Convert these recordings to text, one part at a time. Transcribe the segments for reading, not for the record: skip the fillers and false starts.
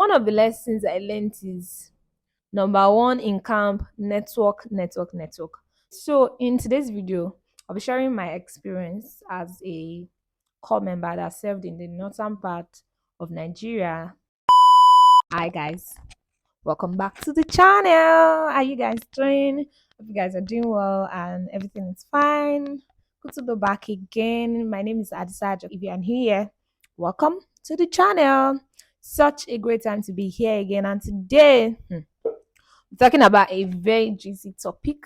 One of the lessons I learned is number one in camp network, network, network. So, in today's video, I'll be sharing my experience as a corps member that served in the northern part of Nigeria. Hi, guys. Welcome back to the channel. How are you guys doing? Hope you guys are doing well and everything is fine. Good to be back again. My name is Adisa. If you are here, welcome to the channel. Such a great time to be here again. And today, we're talking about a very juicy topic.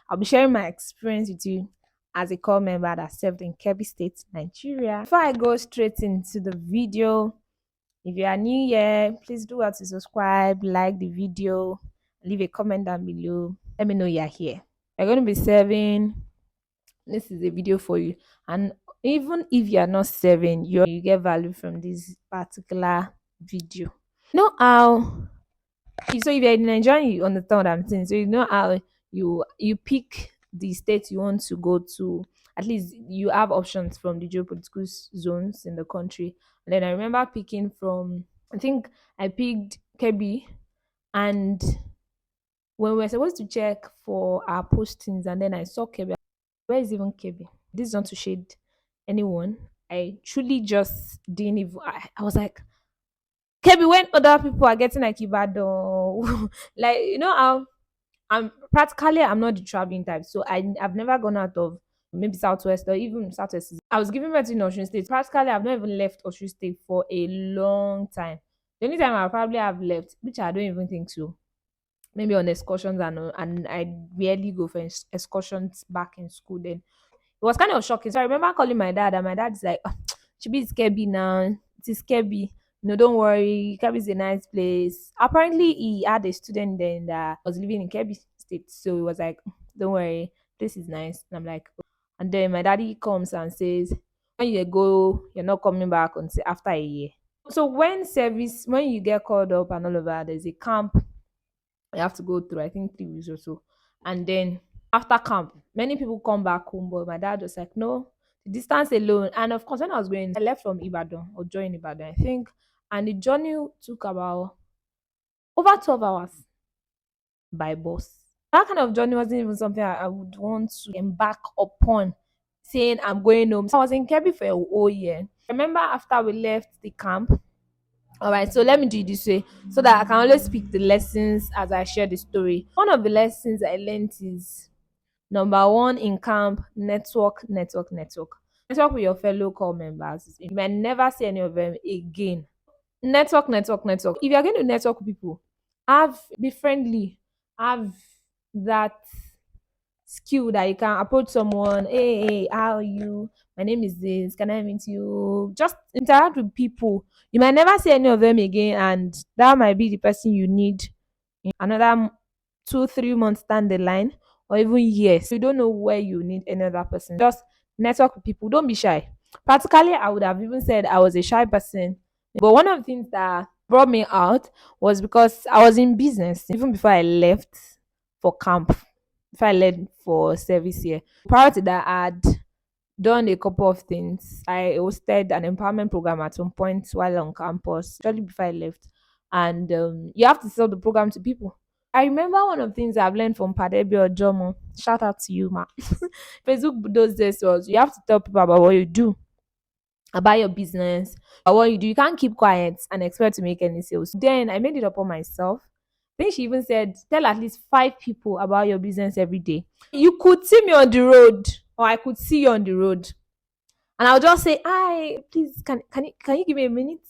I'll be sharing my experience with you as a corps member that served in Kebbi State, Nigeria. Before I go straight into the video, if you are new here, please do well to subscribe, like the video, leave a comment down below. Let me know you're here. You're going to be serving. This is a video for you. And even if you are not serving, you get value from this particular video. You know how, so if you're in Nigeria, you understand what I'm saying. So you know how you pick the state you want to go to. At least you have options from the geopolitical zones in the country. And then I remember picking from, I think I picked Kebbi, and when we were supposed to check for our postings, and then I saw Kebbi. Where is even Kebbi? This is not to shade anyone. I truly just didn't even. I was like, Kebbi, when other people are getting like Ibadan, like you know how I'm not the traveling type, so I've never gone out of maybe Southwest or even Southwest. I was giving birth in Osun State. Practically, I've not even left Osun State for a long time. The only time I probably have left, which I don't even think so, maybe on excursions, and I rarely go for excursions back in school. Then it was kind of shocking. So I remember calling my dad, and my dad's like, "Ah, should be Kebbi now. It is Kebbi. No, don't worry. Kebbi is a nice place." Apparently, he had a student then that was living in Kebbi State. So he was like, don't worry. This is nice. And I'm like, "Oh." And then my daddy comes and says, when you go, you're not coming back until after a year. So when you get called up and all of that, there's a camp you have to go through, I think 3 weeks or so. And then after camp, many people come back home, but my dad was like, no, the distance alone. And of course, when I was going, I left from Ibadan or joined Ibadan, I think. And the journey took about over 12 hours by bus. That kind of journey wasn't even something I would want to embark upon, saying I'm going home. So I was in Kebbi for a whole year. I remember after we left the camp, all right, so let me do it this way so that I can always pick the lessons as I share the story. One of the lessons I learned is number one in camp network, network, network. Network with your fellow corps members. You might never see any of them again. Network, network, network. If you're going to network with people, be friendly, have that skill that you can approach someone. Hey, how are you? My name is this. Can I meet you? Just interact with people. You might never see any of them again, and that might be the person you need in another 2 3 months down the line, or even years. You don't know where you need another person. Just network with people. Don't be shy. Practically, I would have even said I was a shy person, but one of the things that brought me out was because I was in business even before I left for camp, before I left for service here. Prior to that, I'd done a couple of things. I hosted an empowerment program at some point while on campus, shortly before I left. And you have to sell the program to people. I remember one of the things I've learned from Padebi or Jomo. Shout out to you, ma. Facebook those days was you have to tell people about what you do, about your business, about what you do. You can't keep quiet and expect to make any sales. Then I made it upon myself. I think she even said, tell at least 5 people about your business every day. You could see me on the road, or I could see you on the road. And I'll just say, hi, please, can you give me a minute?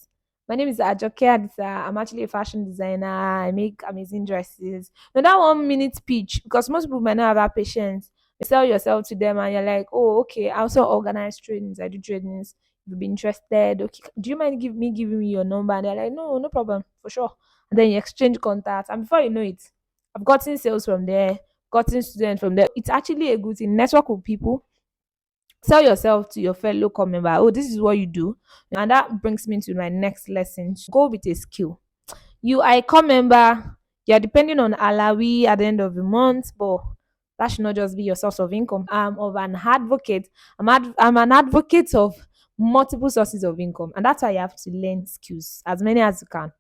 My name is Ajoke Adisa. I'm actually a fashion designer. I make amazing dresses. Now that 1 minute speech, because most people might not have that patience. You sell yourself to them and you're like, oh, okay, I also organize trainings. I do trainings. If you'd be interested, okay. Do you mind giving me your number? And they're like, no, no problem, for sure. And then you exchange contacts. And before you know it, I've gotten sales from there, gotten students from there. It's actually a good thing. Network with people, sell yourself to your fellow corps member. Oh, this is what you do. And that brings me to my next lesson. Go with a skill. You are a corps member, you're depending on alawi at the end of the month, but that should not just be your source of income. I'm of an advocate. I'm an advocate of multiple sources of income, and that's why you have to learn skills, as many as you can.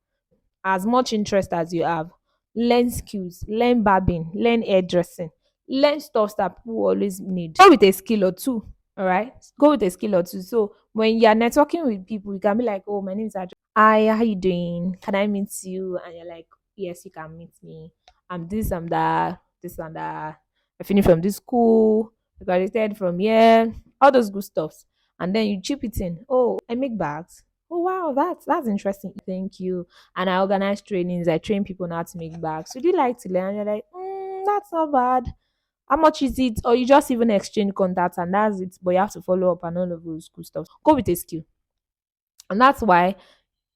as much interest as you have, learn skills, learn barbing, learn hairdressing, learn stuff that people always need. Go with a skill or two. All right. Go with a skill or two. So when you're networking with people, you can be like, oh, my name is Adjo. Hi, how you doing? Can I meet you? And you're like, yes, you can meet me. I'm this, I'm that, this and that. I finished from this school, I graduated from here, all those good stuffs. And then you chip it in. Oh, I make bags. Oh wow, that's interesting. Thank you. And I organize trainings. I train people now to make bags. Would you like to learn? You're like, that's not bad. How much is it? Or you just even exchange contacts and that's it. But you have to follow up and all of those cool stuff. Go with a skill. And that's why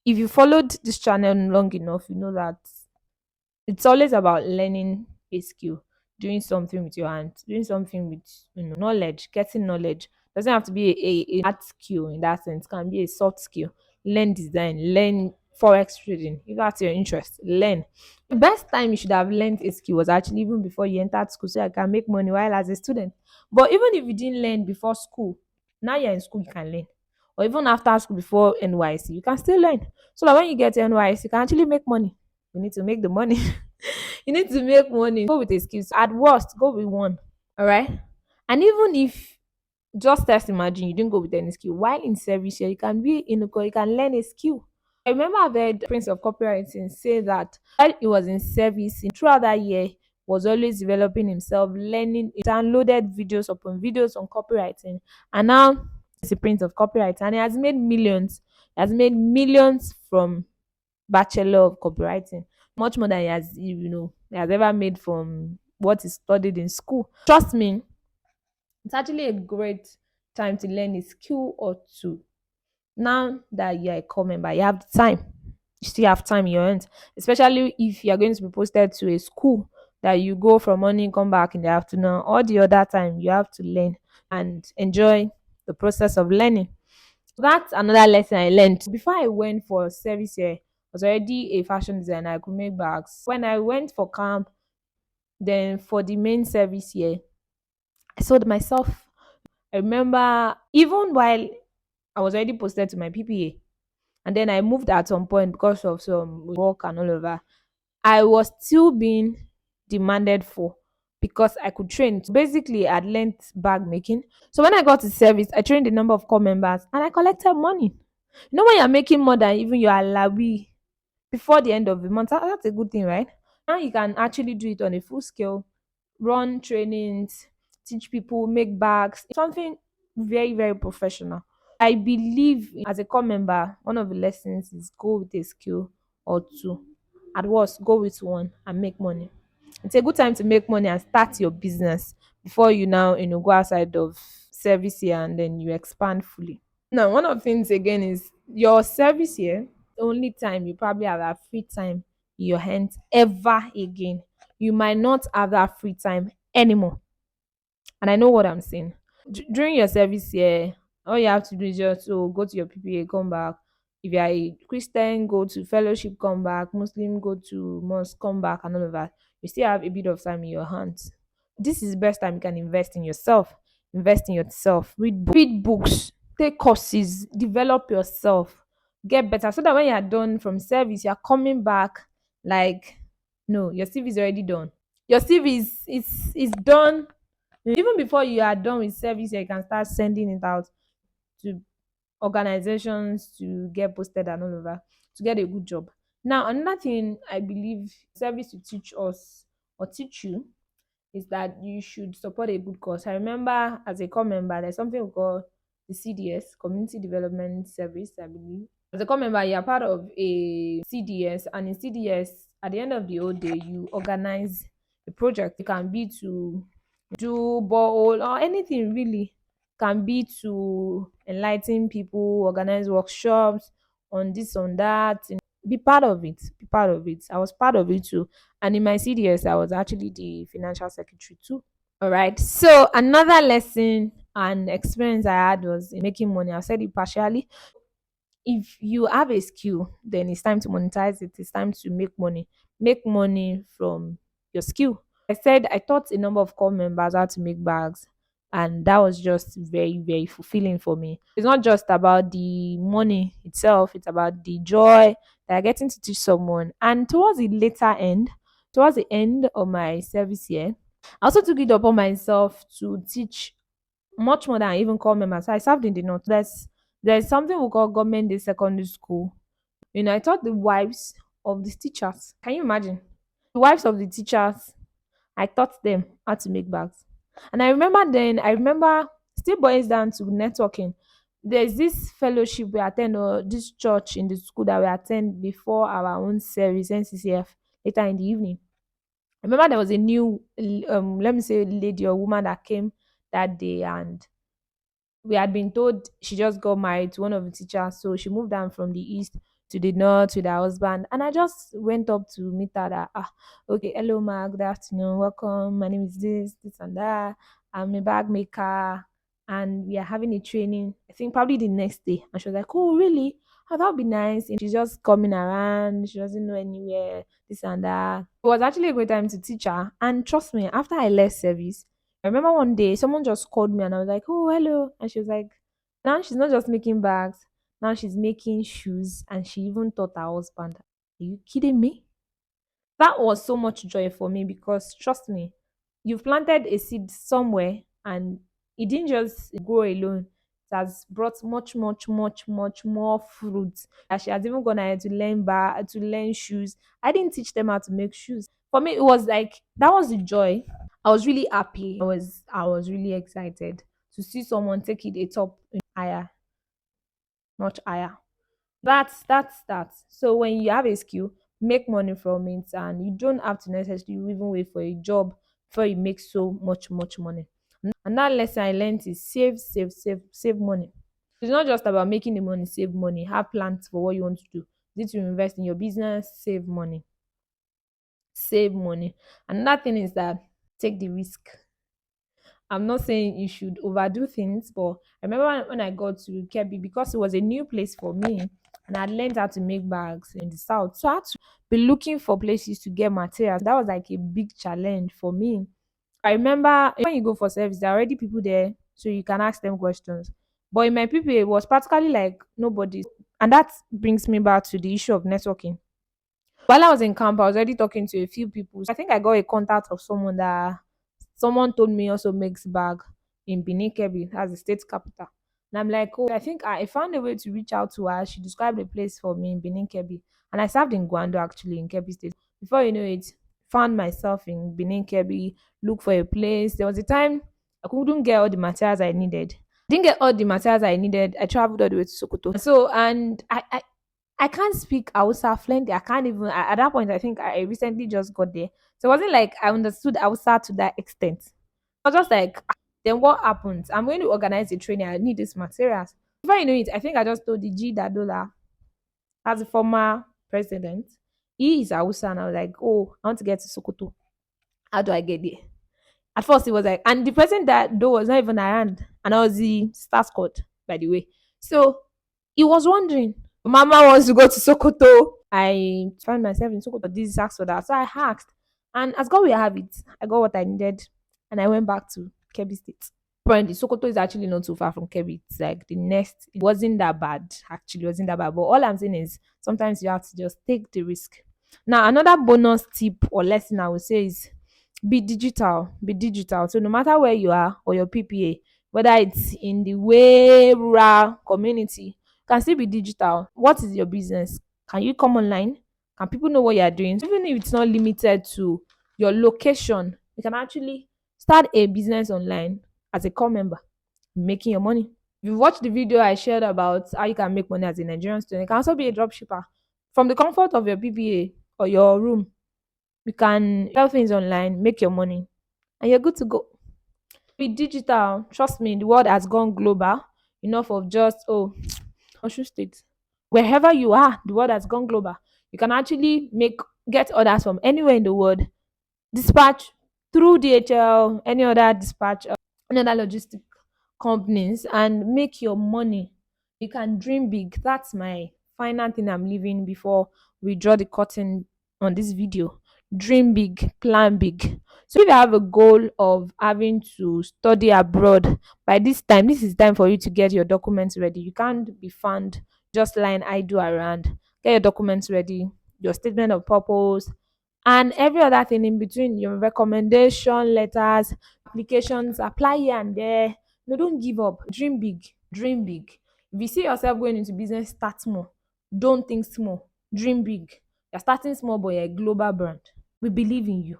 if you followed this channel long enough, you know that it's always about learning a skill, doing something with your hands, doing something with knowledge, getting knowledge. Doesn't have to be a hard skill in that sense. It can be a soft skill. Learn design, learn forex trading. If that's your interest, learn. The best time you should have learned a skill was actually even before you entered school, so I can make money while as a student. But even if you didn't learn before school, now you're in school, you can learn. Or even after school before NYC, you can still learn. So that when you get to NYC, you can actually make money. You need to make the money. You need to make money. Go with a skill. At worst, go with one. All right. And even if just imagine you didn't go with any skill, while in service here, you can be in a you can learn a skill. I remember I've heard Prince of Copywriting say that while he was in service throughout that year, was always developing himself, learning, he downloaded videos upon videos on copywriting, and now he's a Prince of Copywriting, and he has made millions. He has made millions from Bachelor of Copywriting, much more than he has ever made from what he studied in school. Trust me, it's actually a great time to learn a skill or two. Now that you're a core member, you have the time. You still have time in your hands, especially if you're going to be posted to a school that you go from morning, come back in the afternoon, all the other time you have to learn and enjoy the process of learning. That's another lesson I learned. Before I went for service here, I was already a fashion designer. I could make bags. When I went for camp, then for the main service here, I sold myself. I remember even while I was already posted to my PPA, and then I moved at some point because of some work and all of that. I was still being demanded for because I could train. So basically, I'd learned bag making. So when I got to service, I trained a number of core members and I collected money. You know, when you're making more than even your alawi before the end of the month, that's a good thing, right? Now you can actually do it on a full scale, run trainings, teach people, make bags, something very, very professional. I believe as a core member, one of the lessons is go with a skill or two. At worst, go with one and make money. It's a good time to make money and start your business before you now, go outside of service here and then you expand fully. Now, one of the things again is your service here, the only time you probably have that free time in your hands ever again. You might not have that free time anymore. And I know what I'm saying. During your service here, all you have to do is just go to your PPA, come back. If you're a Christian, go to fellowship, come back. Muslim, go to mosque, come back, and all of that. You still have a bit of time in your hands. This is the best time you can invest in yourself. Invest in yourself. Read books, take courses, develop yourself, get better. So that when you're done from service, you're coming back like, no, your CV is already done. Your CV is done even before you are done with service. You can start sending it out to organizations to get posted and all over to get a good job. Now, another thing I believe service to teach us or teach you is that you should support a good cause. I remember as a core member, there's something we call the CDS, Community Development Service, I believe. As a core member, you're part of a CDS, and in CDS, at the end of the whole day, you organize a project. It can be to do borehole or anything really. Can be to enlighten people, organize workshops on this, on that. Be part of it. Be part of it. I was part of it too. And in my CDS, I was actually the financial secretary too. All right. So another lesson and experience I had was in making money. I said it partially. If you have a skill, then it's time to monetize it. It's time to make money. Make money from your skill. I said I taught a number of core members how to make bags, and that was just very, very fulfilling for me. It's not just about the money itself, it's about the joy, that are getting to teach someone. And towards the end of my service year, I also took it upon myself to teach much more than even core members. So I served in the north. There's something we call government day secondary school. I taught the wives of the teachers. Can you imagine? The wives of the teachers, I taught them how to make bags. And I remember still boils down to networking. There's this fellowship we attend, or this church in the school that we attend before our own service, NCCF, later in the evening. I remember there was a new, let me say, lady or woman that came that day, and we had been told she just got married to one of the teachers, so she moved down from the east to the north with her husband. And I just went up to meet her. That okay, hello, ma, good afternoon, welcome. My name is this, and that. I'm a bag maker, and we are having a training. I think probably the next day. And she was like, "Oh, really? Oh, that would be nice." And she's just coming around. She doesn't know anywhere. This and that. It was actually a great time to teach her. And trust me, after I left service, I remember one day someone just called me and I was like, "Oh, hello." And she was like, now she's not just making bags, now she's making shoes, and she even taught her husband. Are you kidding me? That was so much joy for me because trust me, you've planted a seed somewhere and it didn't just grow alone. It has brought much, much, much, much more fruit. And she has even gone ahead to learn to learn shoes. I didn't teach them how to make shoes. For me, it was like that was the joy. I was really happy. I was really excited to see someone take it a top higher, much higher. That's that. So when you have a skill, make money from it, and you don't have to necessarily even wait for a job before you make so much money. And that lesson I learned is save, save, save, save money. It's not just about making the money, save money. Have plans for what you want to do. Need to invest in your business, save money, save money. Another thing is that take the risk. I'm not saying you should overdo things, but I remember when I got to Kebbi, because it was a new place for me and I learned how to make bags in the south. So I had to be looking for places to get materials. That was like a big challenge for me. I remember when you go for service, there are already people there, so you can ask them questions. But in my people, it was practically like nobody. And that brings me back to the issue of networking. While I was in camp, I was already talking to a few people. So I think I got a contact of someone that someone told me also makes bag in Benin Kebbi, as the state capital. And I'm like, oh, I think I found a way to reach out to her. She described a place for me in Benin Kebbi. And I served in Guando actually in Kebbi State. Before you know it, found myself in Benin Kebbi, look for a place. There was a time I couldn't get all the materials I needed. Didn't get all the materials I needed. I traveled all the way to Sokoto. So and I can't speak Hausa fluently. I can't even at that point. I think I recently just got there, so it wasn't like I understood Hausa to that extent. I was just like, then what happens? I'm going to organize a training. I need these materials. Before you know it, I think I just told the G Dadola, as a former president, he is Hausa, and I was like, oh, I want to get to Sokoto. How do I get there? At first, it was like, and the person that though was not even around, and I was the star squad, by the way. So he was wondering, Mama wants to go to Sokoto. I found myself in Sokoto. This asked for that. So I asked. And as God will have it, I got what I needed. And I went back to Kebbi State. Apparently, Sokoto is actually not too far from Kebbi. It's like the next, it wasn't that bad. Actually, it wasn't that bad. But all I'm saying is sometimes you have to just take the risk. Now, another bonus tip or lesson I would say is be digital. Be digital. So no matter where you are or your PPA, whether it's in the way rural community, can still be digital. What is your business? Can you come online? Can people know what you are doing? So even if it's not limited to your location, you can actually start a business online as a core member, making your money. If you watch the video I shared about how you can make money as a Nigerian student, you can also be a drop shipper from the comfort of your PPA or your room. You can sell things online, make your money, and you're good to go. With digital, trust me, the world has gone global. Enough of just Osun State. Wherever you are, the world has gone global. You can actually get orders from anywhere in the world, dispatch through DHL, any other dispatch, any other logistic companies, and make your money. You can dream big. That's my final thing I'm leaving before we draw the curtain on this video. Dream big, plan big. So if you have a goal of having to study abroad, by this time, this is time for you to get your documents ready. You can't be found just lying idle around. get your documents ready, your statement of purpose, and every other thing in between, your recommendation letters, applications, apply here and there. No, don't give up. Dream big. Dream big. If you see yourself going into business, start small. Don't think small. Dream big. You're starting small, but you're a global brand. We believe in you.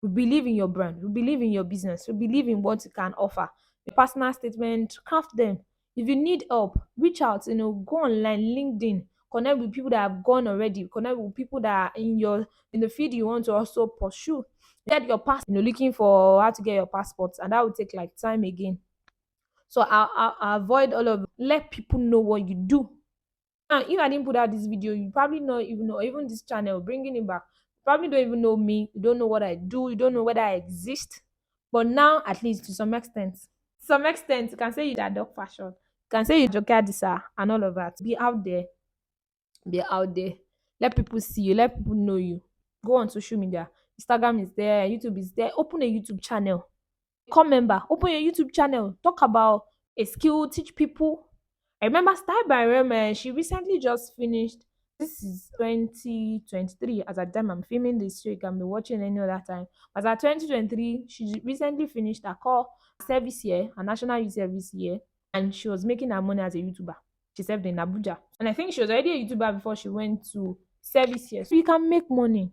We believe in your brand. We believe in your business. We believe in what you can offer. Your personal statement, craft them. If you need help, reach out, go online, LinkedIn, connect with people that have gone already, connect with people that are in the field you want to also pursue. Get your pass, looking for how to get your passport, and that will take like time again. So I'll avoid all of, let people know what you do. Now, if I didn't put out this video, you probably not even know, even this channel, bringing it back, you probably don't even know me. You don't know what I do. You don't know whether I exist. But now, at least to some extent, you can say you're dog fashion. You can say you're Joker Disa and all of that. Be out there. Be out there. Let people see you. Let people know you. Go on social media. Instagram is there. YouTube is there. Open a YouTube channel. Come member, open your YouTube channel, talk about a skill, teach people. I remember Style by Rem, she recently just finished. This is 2023. As at the time I'm filming this, so you can be watching any other time. As at 2023, she recently finished her core service year, her national youth service year, and she was making her money as a YouTuber. She served in Abuja, and I think she was already a YouTuber before she went to service year. So you can make money.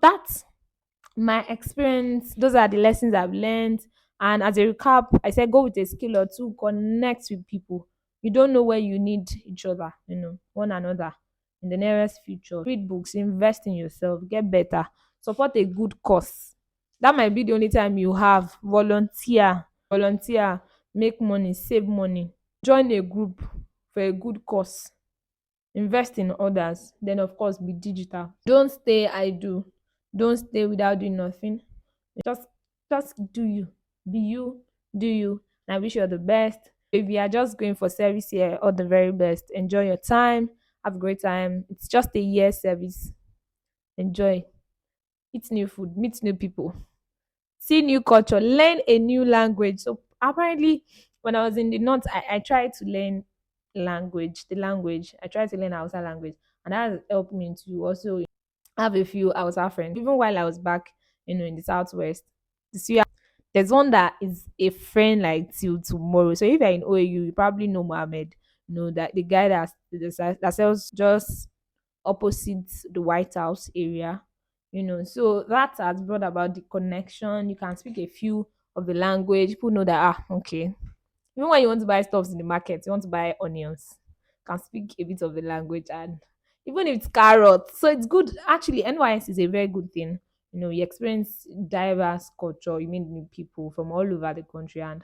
That's my experience. Those are the lessons I've learned. And as a recap, I said go with a skill or two, connect with people. You don't know where you need each other, one another in the nearest future. Read books, invest in yourself, get better, support a good cause. That might be the only time you have. Volunteer, make money, save money, join a group for a good cause, invest in others, then of course be digital. Don't stay idle. Don't stay without doing nothing. Just just do you. Be you, do you. And I wish you all the best. If you are just going for service here, all the very best. Enjoy your time. Have a great time. It's just a year service. Enjoy. Eat new food. Meet new people. See new culture. Learn a new language. So apparently when I was in the north, I tried to learn the language. I tried to learn Hausa language. And that has helped me to also have a few Hausa friends. Even while I was back, in the southwest. This year, there's one that is a friend like till tomorrow. So if you're in OAU, you probably know Mohammed. That the guy that sells just opposite the White House area. So that has brought about the connection. You can speak a few of the language. People know that okay. Even when you want to buy stuffs in the market, you want to buy onions, you can speak a bit of the language, and even if it's carrots. So it's good. Actually, NYS is a very good thing. You experience diverse culture, you meet new people from all over the country, and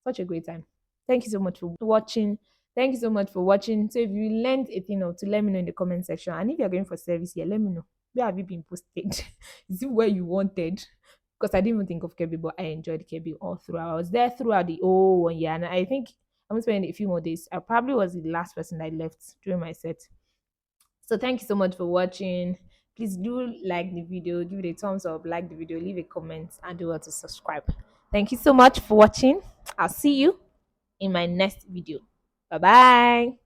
such a great time. Thank you so much for watching. Thank you so much for watching. So if you learned a thing or two, let me know in the comment section. And if you're going for service here, let me know. Where have you been posted? Is it where you wanted? Because I didn't even think of Kebbi, but I enjoyed Kebbi all throughout. I was there throughout the whole 1 year, and I think I'm spending a few more days. I probably was the last person I left during my set. So thank you so much for watching. Please do like the video, give it a thumbs up, like the video, leave a comment, and do want to subscribe. Thank you so much for watching. I'll see you in my next video. Bye bye.